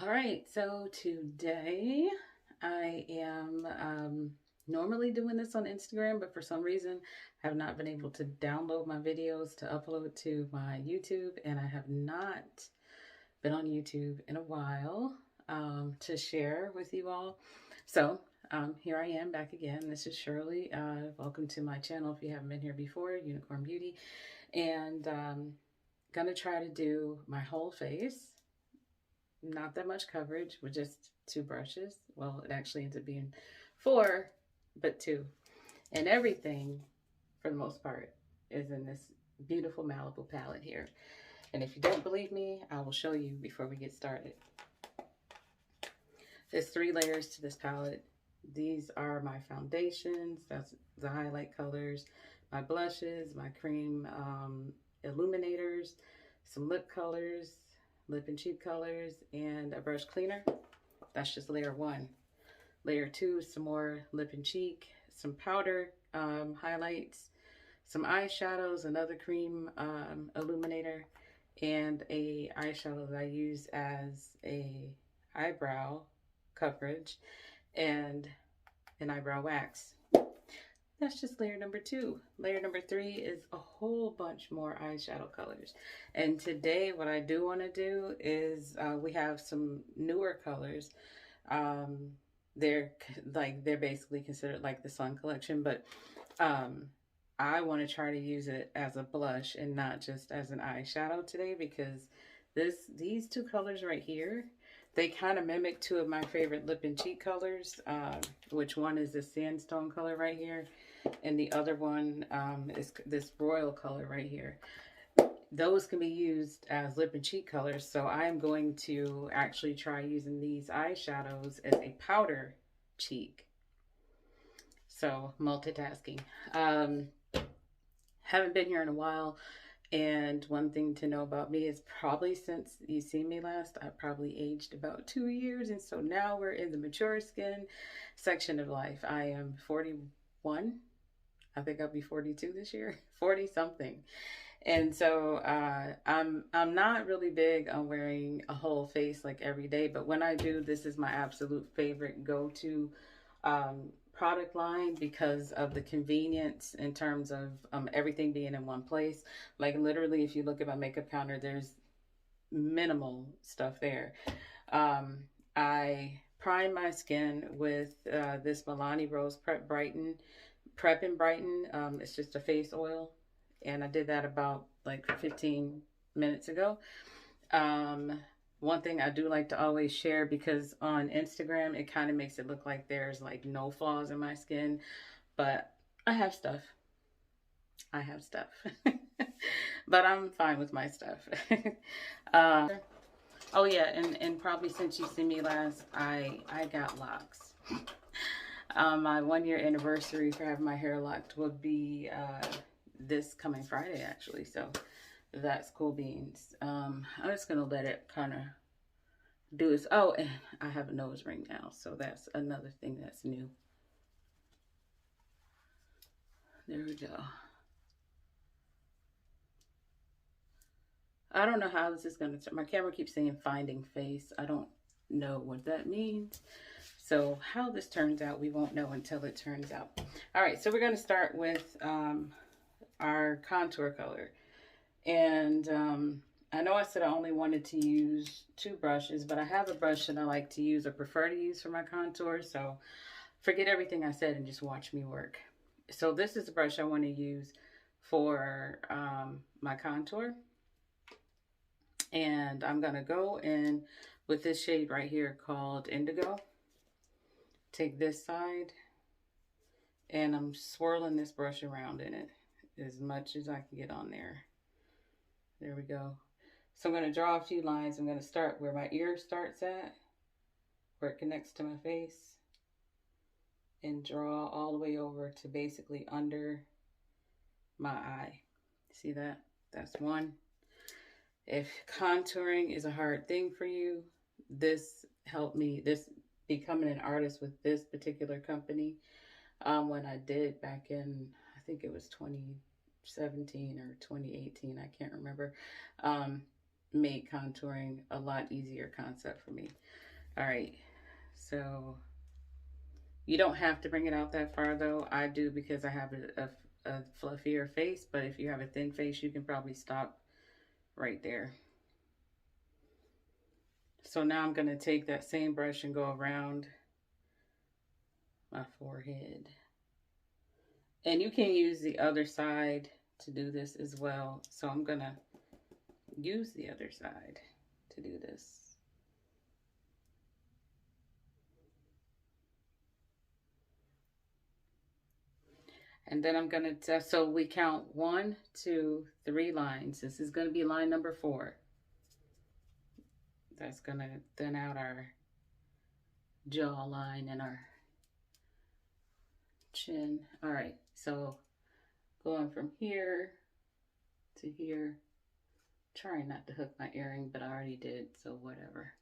All right, so today I am normally doing this on Instagram, but for some reason I have not been able to download my videos to upload to my YouTube, and I have not been on YouTube in a while to share with you all. So here I am back again. This is Shirley. Welcome to my channel if you haven't been here before, Unicorn Beauty, and gonna try to do my whole face. Not that much coverage with just two brushes. Well, it actually ends up being four, but two. And everything, for the most part, is in this beautiful Malibu palette here. And if you don't believe me, I will show you before we get started. There's 3 layers to this palette. These are my foundations. That's the highlight colors, my blushes, my cream illuminators, some lip colors, lip and cheek colors, and a brush cleaner. That's just layer 1. Layer 2 is some more lip and cheek, some powder highlights, some eyeshadows, another cream illuminator, and a eyeshadow that I use as a eyebrow coverage, and an eyebrow wax. That's just layer number 2. Layer number 3 is a whole bunch more eyeshadow colors. And today what I do want to do is we have some newer colors. They're basically considered like the Sun collection, but I want to try to use it as a blush and not just as an eyeshadow today, because these 2 colors right here, they kind of mimic 2 of my favorite lip and cheek colors, which one is this sandstone color right here, and the other one is this royal color right here. Those can be used as lip and cheek colors, so I'm going to actually try using these eyeshadows as a powder cheek. So multitasking. Haven't been here in a while. And one thing to know about me is probably since you seen me last, I probably aged about 2 years. And so now we're in the mature skin section of life. I am 41. I think I'll be 42 this year, 40 something. And so I'm not really big on wearing a whole face like every day, but when I do, this is my absolute favorite go-to product line because of the convenience in terms of everything being in one place. Like literally, if you look at my makeup counter, there's minimal stuff there. I prime my skin with this Milani Rose Prep and Brighten. It's just a face oil, and I did that about like 15 minutes ago. One thing I do like to always share, because on Instagram it kind of makes it look like there's like no flaws in my skin, but I have stuff. I have stuff. But I'm fine with my stuff. Oh yeah, and probably since you see me last, I got locks. My 1-year anniversary for having my hair locked will be this coming Friday, actually. So that's cool beans. I'm just gonna let it kind of do its. Oh, and I have a nose ring now, so that's another thing that's new. There we go. I don't know how this is gonna turn. My camera keeps saying finding face. I don't know what that means. So how this turns out, we won't know until it turns out. All right, so we're gonna start with our contour color. And I know I said I only wanted to use 2 brushes, but I have a brush that I like to use or prefer to use for my contour. So forget everything I said and just watch me work. So this is the brush I want to use for my contour. And I'm going to go in with this shade right here called Indigo. Take this side, and I'm swirling this brush around in it as much as I can get on there. There we go. So I'm going to draw a few lines. I'm going to start where my ear starts at, where it connects to my face, and draw all the way over to basically under my eye. See that? That's 1. If contouring is a hard thing for you, this helped me. This becoming an artist with this particular company, when I did back in, I think it was 2017 or 2018, I can't remember. made contouring a lot easier concept for me. All right, so you don't have to bring it out that far though. I do because I have a fluffier face, but if you have a thin face, you can probably stop right there. So now I'm going to take that same brush and go around my forehead. And you can use the other side to do this as well. So I'm going to use the other side to do this. And then I'm going to, so we count 1, 2, 3 lines. This is going to be line number 4. That's going to thin out our jawline and our chin. All right, so going from here to here. Trying not to hook my earring, but I already did, so whatever.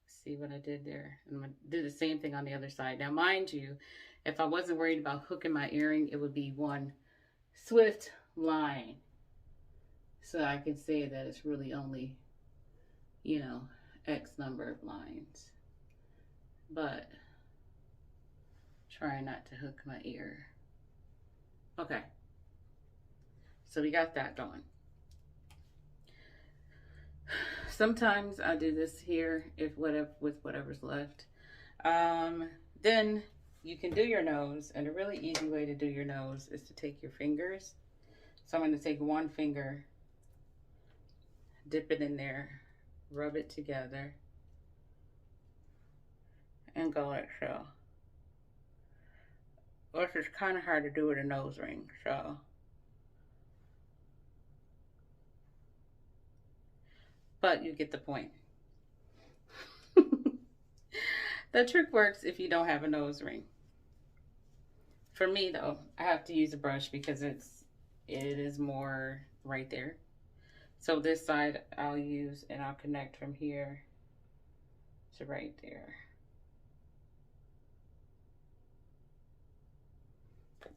See what I did there? I'm going to do the same thing on the other side. Now, mind you, if I wasn't worried about hooking my earring, it would be one swift line. So I could say that it's really only, you know, X number of lines. But try not to hook my ear. Okay. So we got that going. Sometimes I do this here with whatever's left. Then you can do your nose, and a really easy way to do your nose is to take your fingers. So I'm going to take one finger, dip it in there, rub it together, and go like so. This is kind of hard to do with a nose ring, so. But you get the point. That trick works if you don't have a nose ring. For me though, I have to use a brush because it is more right there. So this side I'll use, and I'll connect from here to right there.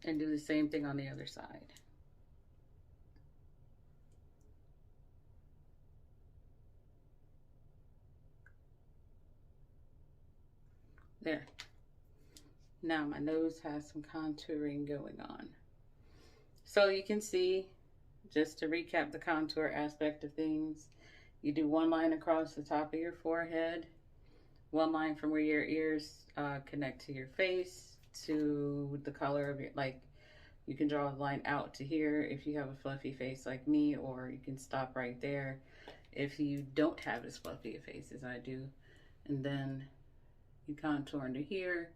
And do the same thing on the other side. There. Now my nose has some contouring going on. So you can see, just to recap the contour aspect of things, you do one line across the top of your forehead, one line from where your ears connect to your face, to the color of your, like, you can draw a line out to here if you have a fluffy face like me, or you can stop right there if you don't have as fluffy a face as I do. And then you contour into here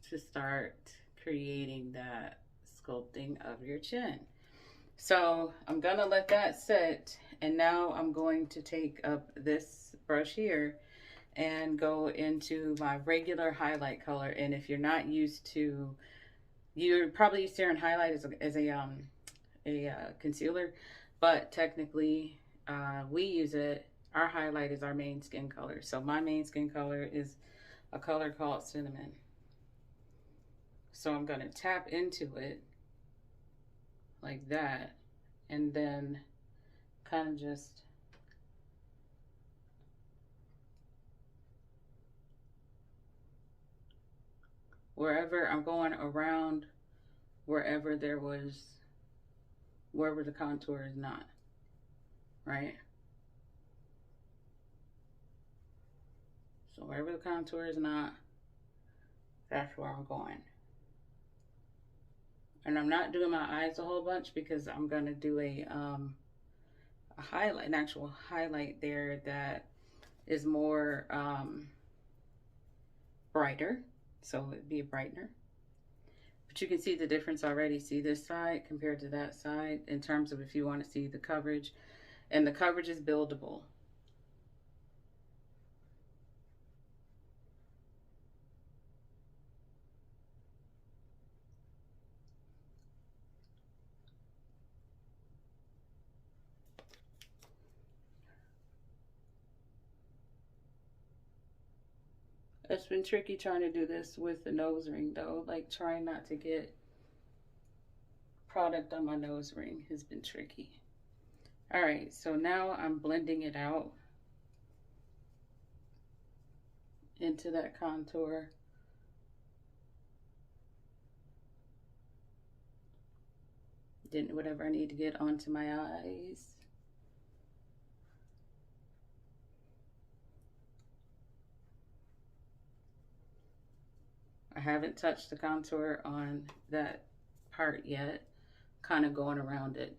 to start creating that sculpting of your chin. So I'm gonna let that sit, and now I'm going to take up this brush here and go into my regular highlight color. And if you're not used to, you're probably used to hearing highlight as a concealer, but technically we use it. Our highlight is our main skin color. So my main skin color is a color called cinnamon. So I'm gonna tap into it like that, and then kind of just wherever I'm going around, wherever the contour is not, right? So wherever the contour is not, that's where I'm going. And I'm not doing my eyes a whole bunch because I'm gonna do a highlight, an actual highlight there that is more brighter. So it'd be a brightener. But you can see the difference already. See this side compared to that side in terms of if you want to see the coverage. And the coverage is buildable. It's been tricky trying to do this with the nose ring though, like trying not to get product on my nose ring has been tricky. All right, so now I'm blending it out into that contour. Getting whatever I need to get onto my eyes. I haven't touched the contour on that part yet. Kind of going around it.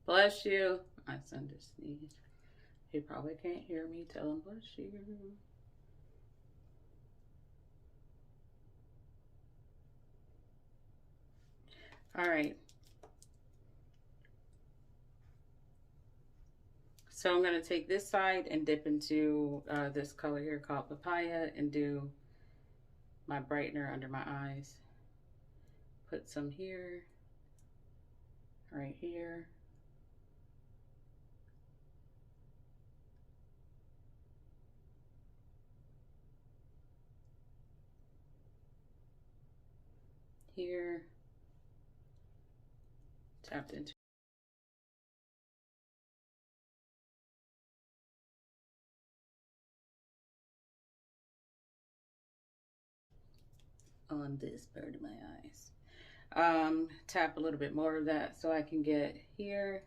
Bless you. My son just sneezed. He probably can't hear me. Tell him bless you. All right. So I'm going to take this side and dip into this color here called Papaya and do my brightener under my eyes. Put some here, right here. Here. Tapped into. On this part of my eyes. Tap a little bit more of that so I can get here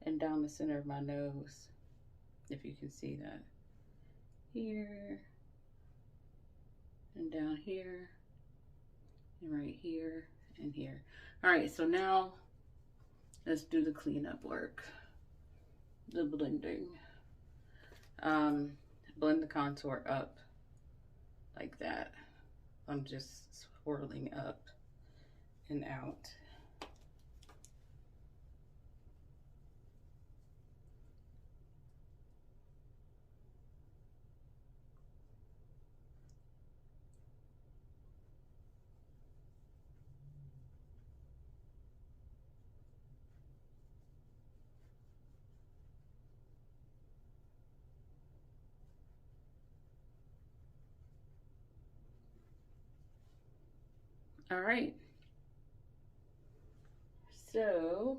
and down the center of my nose, if you can see that. Here and down here and right here and here. All right, so now let's do the cleanup work, the blending. Blend the contour up like that. I'm just swirling up and out. All right. So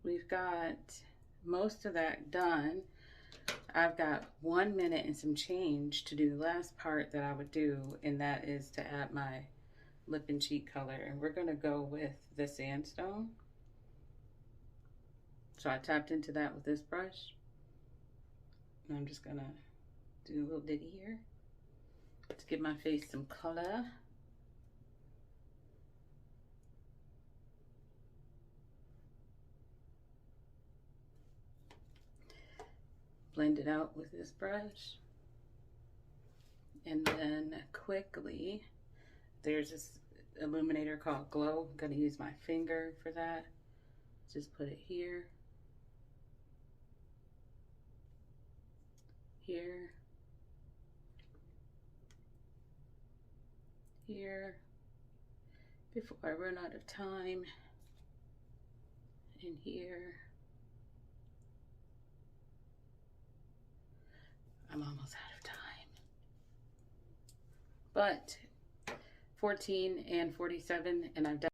we've got most of that done. I've got 1 minute and some change to do the last part that I would do, and that is to add my lip and cheek color. And we're gonna go with the sandstone. So I tapped into that with this brush. And I'm just gonna do a little ditty here to give my face some color. Blend it out with this brush. And then quickly, there's this illuminator called Glow. I'm gonna use my finger for that. Just put it here, here, here, before I run out of time, and here. I'm almost out of time. But 14 and 47, and I've done